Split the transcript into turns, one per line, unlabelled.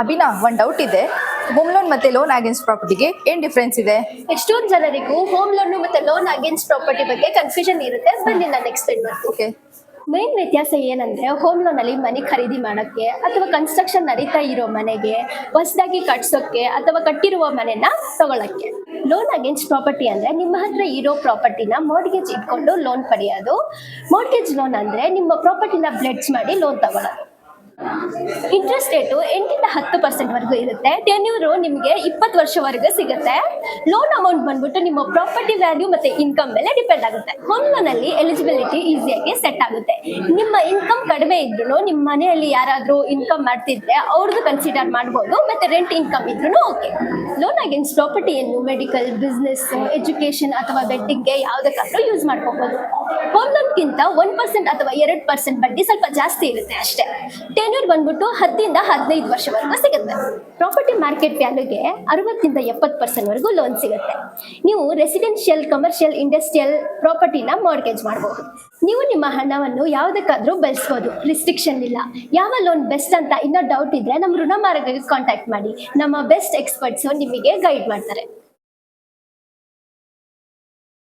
ಅಭಿನಾ, ಒಂದು ಡೌಟ್ ಇದೆ. Home loan ಮತ್ತೆ ಲೋನ್ ಅಗೇನ್ಸ್ಟ್ ಪ್ರಾಪರ್ಟಿಗೆ ಏನ್ ಡಿಫ್ರೆನ್ಸ್ ಇದೆ?
ಎಷ್ಟೊಂದು ಜನರಿಗೂ ಹೋಮ್ ಲೋನ್ ಮತ್ತೆ ಲೋನ್ ಅಗೇನ್ಸ್ಟ್ ಪ್ರಾಪರ್ಟಿ ಬಗ್ಗೆ ಕನ್ಫ್ಯೂಷನ್ ಇರುತ್ತೆ. ಬನ್ನಿ ನಾನು ಎಕ್ಸ್ಪ್ಲೈನ್ ಮಾಡ್ತೀನಿ.
ಓಕೆ.
ಮೇನ್ ವ್ಯತ್ಯಾಸ ಏನಂದ್ರೆ ಹೋಮ್ ಲೋನ್ ಅಲ್ಲಿ ಮನೆ ಖರೀದಿ ಮಾಡಕ್ಕೆ ಅಥವಾ ಕನ್ಸ್ಟ್ರಕ್ಷನ್ ನಡೀತಾ ಇರೋ ಮನೆಗೆ, ಹೊಸದಾಗಿ ಕಟ್ಸೋಕೆ ಅಥವಾ ಕಟ್ಟಿರುವ ಮನೆನ ತಗೊಳಕ್ಕೆ. ಲೋನ್ ಅಗೇನ್ಸ್ಟ್ ಪ್ರಾಪರ್ಟಿ ಅಂದ್ರೆ ನಿಮ್ಮ ಹತ್ರ ಇರೋ ಪ್ರಾಪರ್ಟಿನ ಮಾರ್ಟ್ಗೇಜ್ ಇಟ್ಕೊಂಡು ಲೋನ್ ಪಡೆಯೋದು. ಮಾರ್ಟ್ಗೇಜ್ ಲೋನ್ ಅಂದ್ರೆ ನಿಮ್ಮ ಪ್ರಾಪರ್ಟಿನ ಬ್ಲೆಡ್ಸ್ ಮಾಡಿ ಲೋನ್ ತಗೊಳ್ಳೋದು. ಇಂಟ್ರೆಸ್ಟ್ ರೇಟು 8-10% ವರೆಗೂ ಇರುತ್ತೆ. ಟೆನ್ಯೂರು ನಿಮಗೆ 20 ವರ್ಷವರೆಗೂ ಸಿಗುತ್ತೆ. ಲೋನ್ ಅಮೌಂಟ್ ಬಂದ್ಬಿಟ್ಟು ನಿಮ್ಮ ಪ್ರಾಪರ್ಟಿ ವ್ಯಾಲ್ಯೂ ಮತ್ತೆ ಇನ್ಕಮ್ ಮೇಲೆ ಡಿಪೆಂಡ್ ಆಗುತ್ತೆ. ಹೋಮ್ ಲೋನ್ ಅಲ್ಲಿ ಎಲಿಜಿಬಿಲಿಟಿ ಈಸಿಯಾಗಿ ಸೆಟ್ ಆಗುತ್ತೆ. ನಿಮ್ಮ ಇನ್ಕಮ್ ಕಡಿಮೆ ಇದ್ರು, ನಿಮ್ಮ ಮನೆಯಲ್ಲಿ ಯಾರಾದ್ರೂ ಇನ್ಕಮ್ ಮಾಡ್ತಿದ್ರೆ ಅವ್ರದ್ದು ಕನ್ಸಿಡರ್ ಮಾಡ್ಬೋದು. ಮತ್ತೆ ರೆಂಟ್ ಇನ್ಕಮ್ ಇದ್ರೂ ಓಕೆ. ಲೋನ್ ಅಗೇನ್ಸ್ಟ್ ಪ್ರಾಪರ್ಟಿಯನ್ನು ಮೆಡಿಕಲ್, ಬಿಸ್ನೆಸ್, ಎಜುಕೇಶನ್ ಅಥವಾ ಬೆಟ್ಟಿಂಗ್ಗೆ ಯಾವುದಕ್ಕಾದ್ರೂ ಯೂಸ್ ಮಾಡ್ಕೋಬಹುದು. ಹೋಮ್ ಲೋನ್ಗಿಂತ 1% ಅಥವಾ 2% ಬಡ್ಡಿ ಸ್ವಲ್ಪ ಜಾಸ್ತಿ ಇರುತ್ತೆ ಅಷ್ಟೇ. ಟೆನ್ಯೂರ್ ಬಂದ್ಬಿಟ್ಟು 10-15 ವರ್ಷವರೆಗೂ ಸಿಗುತ್ತೆ. ಪ್ರಾಪರ್ಟಿ ಮಾರ್ಕೆಟ್ ವ್ಯಾಲ್ಯೂಗೆ 60-70% ವರೆಗೂ ಲೋನ್ ಸಿಗುತ್ತೆ. ನೀವು ರೆಸಿಡೆನ್ಷಿಯಲ್, ಕಮರ್ಷಿಯಲ್, ಇಂಡಸ್ಟ್ರಿಯಲ್ ಪ್ರಾಪರ್ಟಿನ ಮಾರ್ಟ್ಗೇಜ್ ಮಾಡಬಹುದು. ನೀವು ನಿಮ್ಮ ಹಣವನ್ನು ಯಾವುದಕ್ಕಾದ್ರೂ ಬಳಸ್ಬೋದು, ರಿಸ್ಟ್ರಿಕ್ಷನ್ ಇಲ್ಲ. ಯಾವ ಲೋನ್ ಬೆಸ್ಟ್ ಅಂತ ಇನ್ನೂ ಡೌಟ್ ಇದ್ರೆ ನಮ್ಮ ಋಣ ಮಾರ್ಗಕ್ಕೆ ಕಾಂಟ್ಯಾಕ್ಟ್ ಮಾಡಿ. ನಮ್ಮ ಬೆಸ್ಟ್ ಎಕ್ಸ್ಪರ್ಟ್ಸು ನಿಮಗೆ ಗೈಡ್ ಮಾಡ್ತಾರೆ.